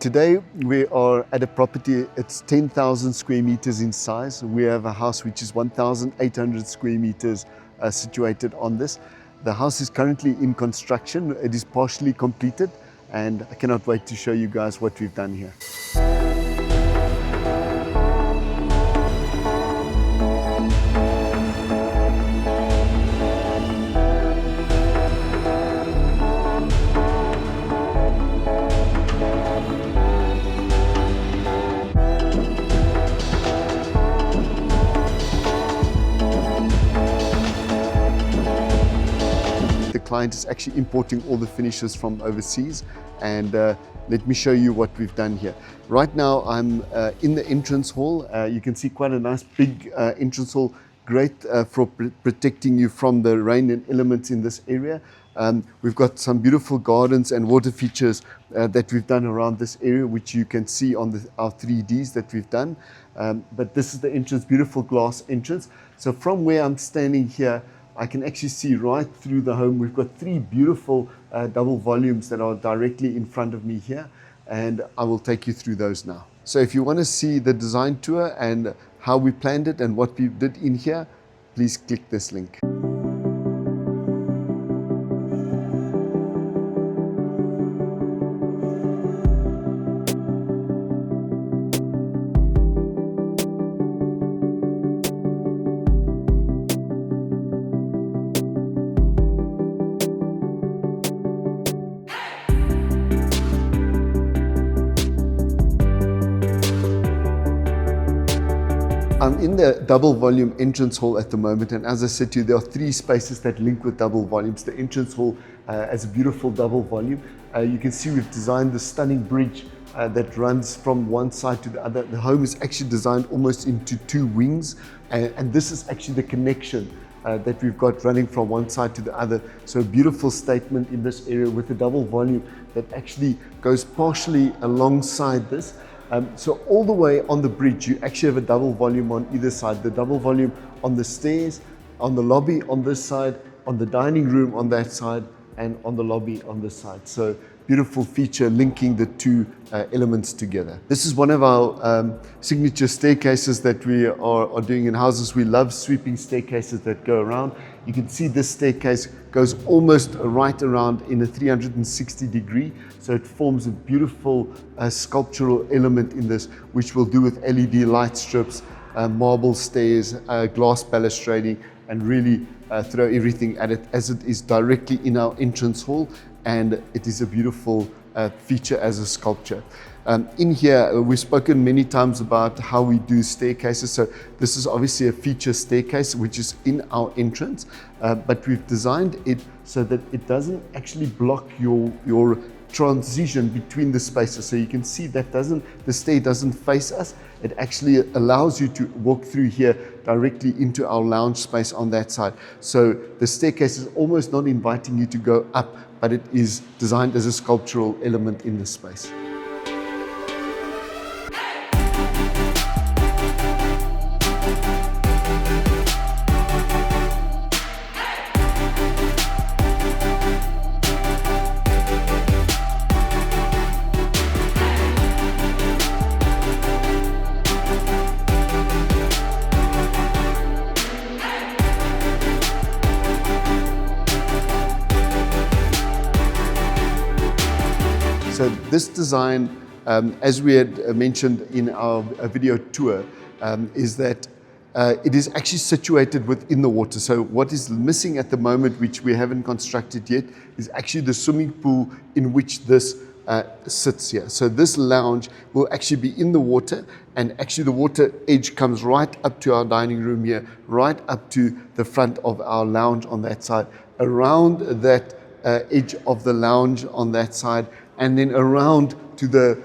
Today we are at a property, it's 10,000 square meters in size. We have a house which is 1,800 square meters situated on this. The house is currently in construction. It is partially completed and I cannot wait to show you guys what we've done here. The client is actually importing all the finishes from overseas, and let me show you what we've done here. Right now I'm in the entrance hall. You can see quite a nice big entrance hall, great for protecting you from the rain and elements in this area. We've got some beautiful gardens and water features that we've done around this area, which you can see on our 3Ds that we've done. But this is the entrance, beautiful glass entrance. So from where I'm standing here, I can actually see right through the home. We've got three beautiful double volumes that are directly in front of me here, and I will take you through those now. So if you want to see the design tour and how we planned it and what we did in here, please click this link. I'm in the double volume entrance hall at the moment, and as I said to you, there are three spaces that link with double volumes. The entrance hall has a beautiful double volume. You can see we've designed the stunning bridge that runs from one side to the other. The home is actually designed almost into two wings, and this is actually the connection that we've got running from one side to the other. So a beautiful statement in this area with a double volume that actually goes partially alongside this. So all the way on the bridge, you actually have a double volume on either side. The double volume on the stairs, on the lobby on this side, on the dining room on that side, and on the lobby on this side. So beautiful feature linking the two elements together. This is one of our signature staircases that we are doing in houses. We love sweeping staircases that go around. You can see this staircase goes almost right around in a 360 degree. So it forms a beautiful sculptural element in this, which we'll do with LED light strips, marble stairs, glass balustrading, and really throw everything at it as it is directly in our entrance hall. And it is a beautiful feature as a sculpture. In here, we've spoken many times about how we do staircases. So this is obviously a feature staircase, which is in our entrance, but we've designed it so that it doesn't actually block your transition between the spaces. So you can see that the stair doesn't face us. It actually allows you to walk through here directly into our lounge space on that side. So the staircase is almost not inviting you to go up, but it is designed as a sculptural element in this space. So this design, as we had mentioned in our video tour, is that it is actually situated within the water. So what is missing at the moment, which we haven't constructed yet, is actually the swimming pool in which this sits here. So this lounge will actually be in the water, and actually the water edge comes right up to our dining room here, right up to the front of our lounge on that side, around that edge of the lounge on that side, and then around to the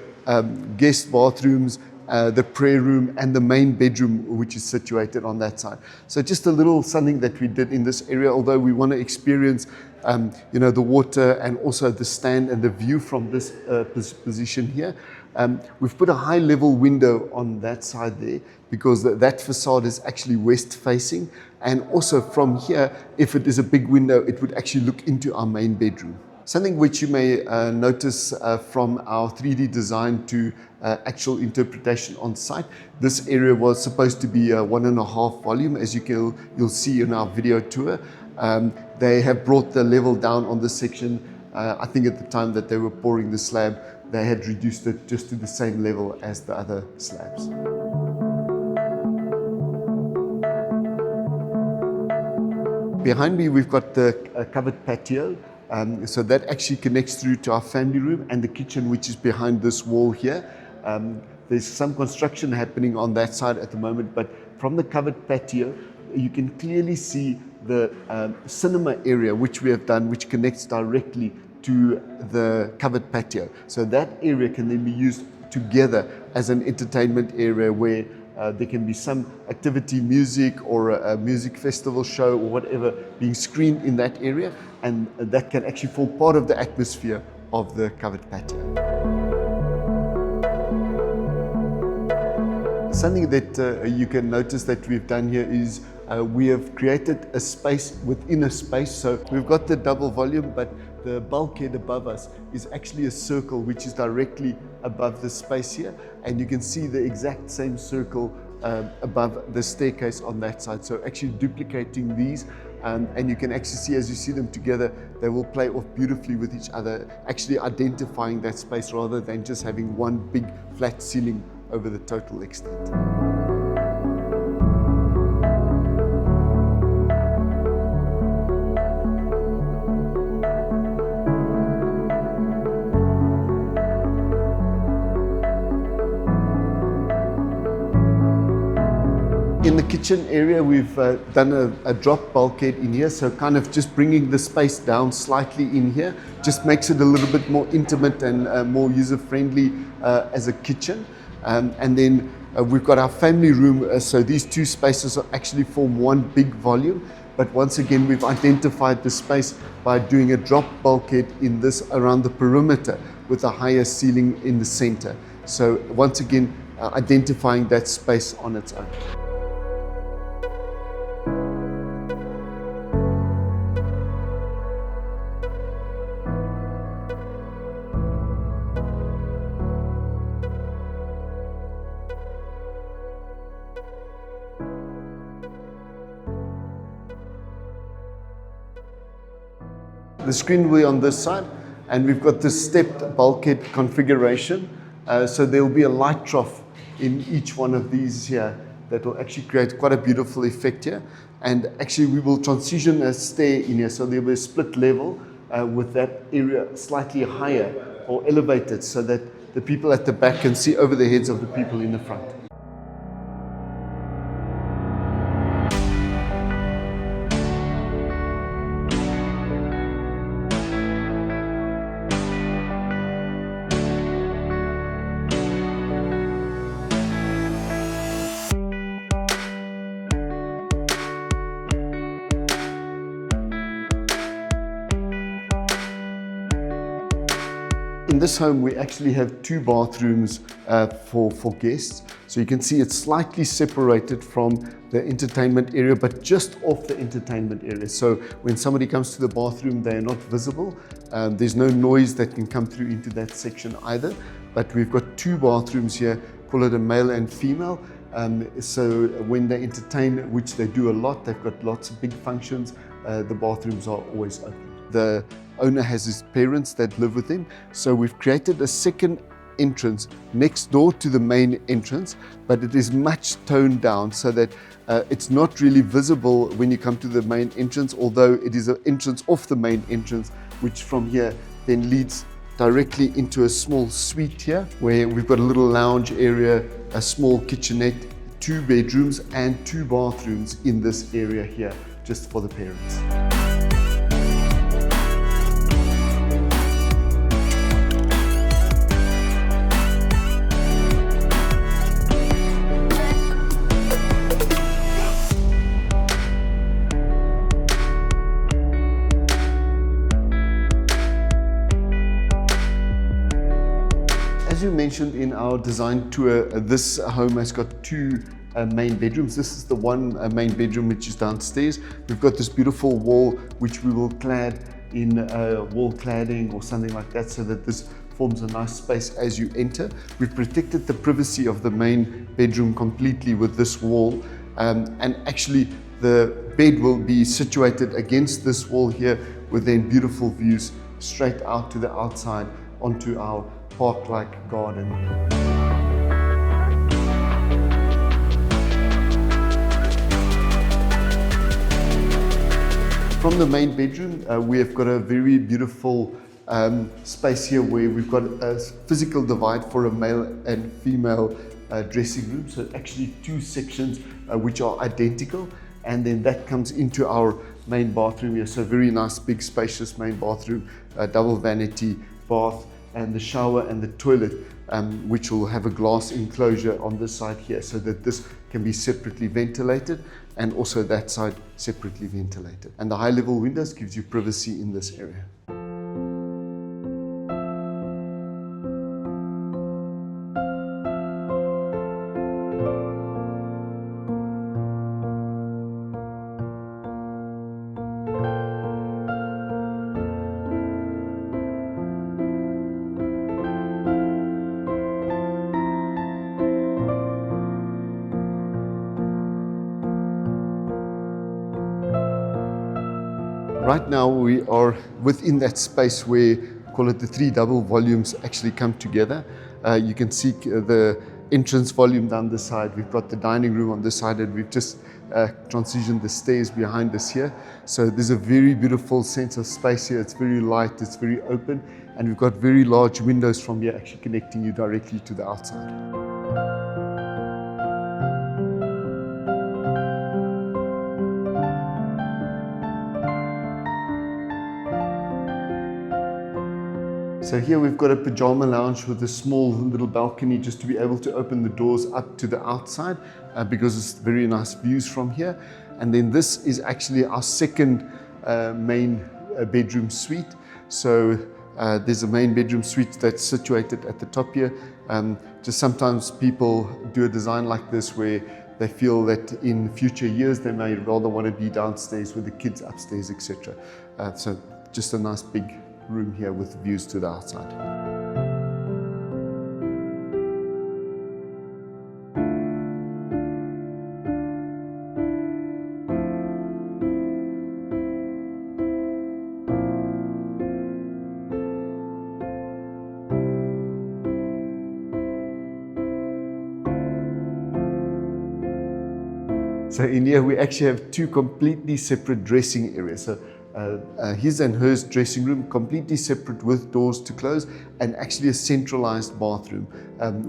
guest bathrooms, the prayer room, and the main bedroom, which is situated on that side. So just a little something that we did in this area, although we want to experience the water and also the stand and the view from this position here. We've put a high level window on that side there because that facade is actually west facing, and also from here, if it is a big window, it would actually look into our main bedroom. Something which you may notice from our 3D design to actual interpretation on site, this area was supposed to be 1.5 volume, as you'll see in our video tour. They have brought the level down on this section. I think at the time that they were pouring the slab, they had reduced it just to the same level as the other slabs. Behind me, we've got the covered patio. So that actually connects through to our family room and the kitchen, which is behind this wall here. There's some construction happening on that side at the moment, but from the covered patio, you can clearly see the cinema area, which we have done, which connects directly to the covered patio. So that area can then be used together as an entertainment area where there can be some activity, music, or a music festival show or whatever being screened in that area, and that can actually form part of the atmosphere of the covered patio. Something that you can notice that we've done here is we have created a space within a space. So we've got the double volume, but the bulkhead above us is actually a circle which is directly above the space here, and you can see the exact same circle above the staircase on that side. So actually duplicating these, and you can actually see, as you see them together, they will play off beautifully with each other, actually identifying that space rather than just having one big flat ceiling over the total extent. In the kitchen area, we've done a drop bulkhead in here, so kind of just bringing the space down slightly in here just makes it a little bit more intimate and more user-friendly as a kitchen. And then we've got our family room, so these two spaces actually form one big volume. But once again, we've identified the space by doing a drop bulkhead in this around the perimeter with a higher ceiling in the center. So once again, identifying that space on its own. The screen will be on this side, and we've got this stepped bulkhead configuration. So there will be a light trough in each one of these here that will actually create quite a beautiful effect here. And actually we will transition a stair in here, so there will be a split level with that area slightly higher or elevated so that the people at the back can see over the heads of the people in the front. In this home, we actually have two bathrooms for guests. So you can see it's slightly separated from the entertainment area, but just off the entertainment area. So when somebody comes to the bathroom, they are not visible. There's no noise that can come through into that section either. But we've got two bathrooms here, call it a male and female. So when they entertain, which they do a lot, they've got lots of big functions, the bathrooms are always open. The owner has his parents that live with him, so we've created a second entrance next door to the main entrance, but it is much toned down so that it's not really visible when you come to the main entrance, although it is an entrance off the main entrance, which from here then leads directly into a small suite here, where we've got a little lounge area, a small kitchenette, 2 bedrooms and 2 bathrooms in this area here, just for the parents. As you mentioned in our design tour, this home has got 2 main bedrooms. This is the one main bedroom which is downstairs. We've got this beautiful wall which we will clad in wall cladding or something like that, so that this forms a nice space as you enter. We've protected the privacy of the main bedroom completely with this wall, and actually the bed will be situated against this wall here, with then beautiful views straight out to the outside onto our park-like garden. From the main bedroom, we have got a very beautiful space here where we've got a physical divide for a male and female dressing room. So actually two sections which are identical, and then that comes into our main bathroom here. So very nice, big, spacious main bathroom, double vanity bath, and the shower and the toilet, which will have a glass enclosure on this side here, so that this can be separately ventilated, and also that side separately ventilated. And the high level windows gives you privacy in this area. Right now we are within that space where, call it the three double volumes actually come together. You can see the entrance volume down this side. We've got the dining room on this side, and we've just transitioned the stairs behind us here. So there's a very beautiful sense of space here. It's very light, it's very open, and we've got very large windows from here actually connecting you directly to the outside. So here we've got a pajama lounge with a small little balcony just to be able to open the doors up to the outside, because it's very nice views from here. And then this is actually our second main bedroom suite. So there's a main bedroom suite that's situated at the top here. Just sometimes people do a design like this where they feel that in future years they may rather want to be downstairs with the kids upstairs, etc. So just a nice big room here with views to the outside. So in here we actually have two completely separate dressing areas. So his and hers dressing room, completely separate with doors to close, and actually a centralized bathroom,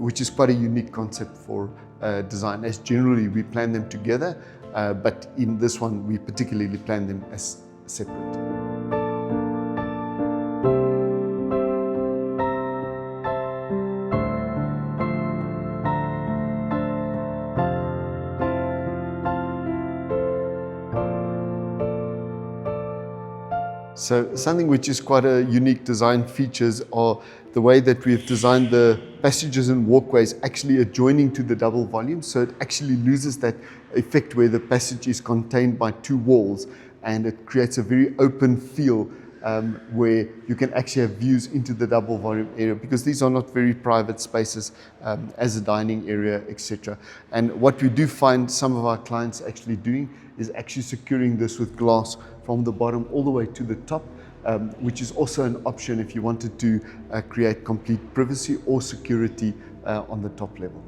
which is quite a unique concept for design, as generally we plan them together, but in this one we particularly plan them as separate. So something which is quite a unique design features are the way that we've designed the passages and walkways actually adjoining to the double volume. So it actually loses that effect where the passage is contained by two walls, and it creates a very open feel where you can actually have views into the double volume area, because these are not very private spaces as a dining area, etc. And what we do find some of our clients actually doing is actually securing this with glass from the bottom all the way to the top, which is also an option if you wanted to create complete privacy or security on the top level.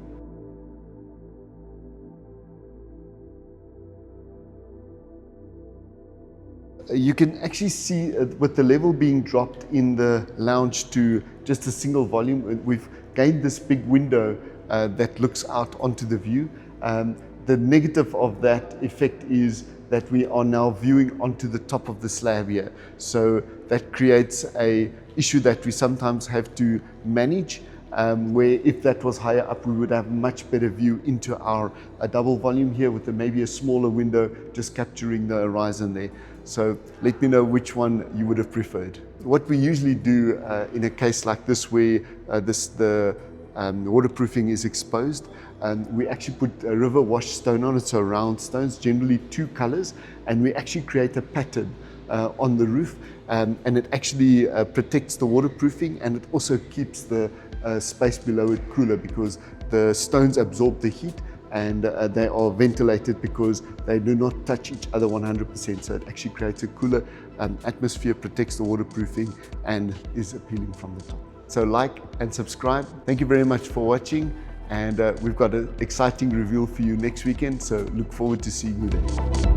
You can actually see with the level being dropped in the lounge to just a single volume, we've gained this big window that looks out onto the view. The negative of that effect is that we are now viewing onto the top of the slab here. So that creates an issue that we sometimes have to manage, where if that was higher up, we would have much better view into our double volume here with maybe a smaller window just capturing the horizon there. So let me know which one you would have preferred. What we usually do in a case like this where the waterproofing is exposed, we actually put a river wash stone on it, so round stones, generally two colors, and we actually create a pattern on the roof, and it actually protects the waterproofing, and it also keeps the space below it cooler because the stones absorb the heat, and they are ventilated because they do not touch each other 100%. So it actually creates a cooler atmosphere, protects the waterproofing, and is appealing from the top. So like and subscribe. Thank you very much for watching, and we've got an exciting reveal for you next weekend, so look forward to seeing you there.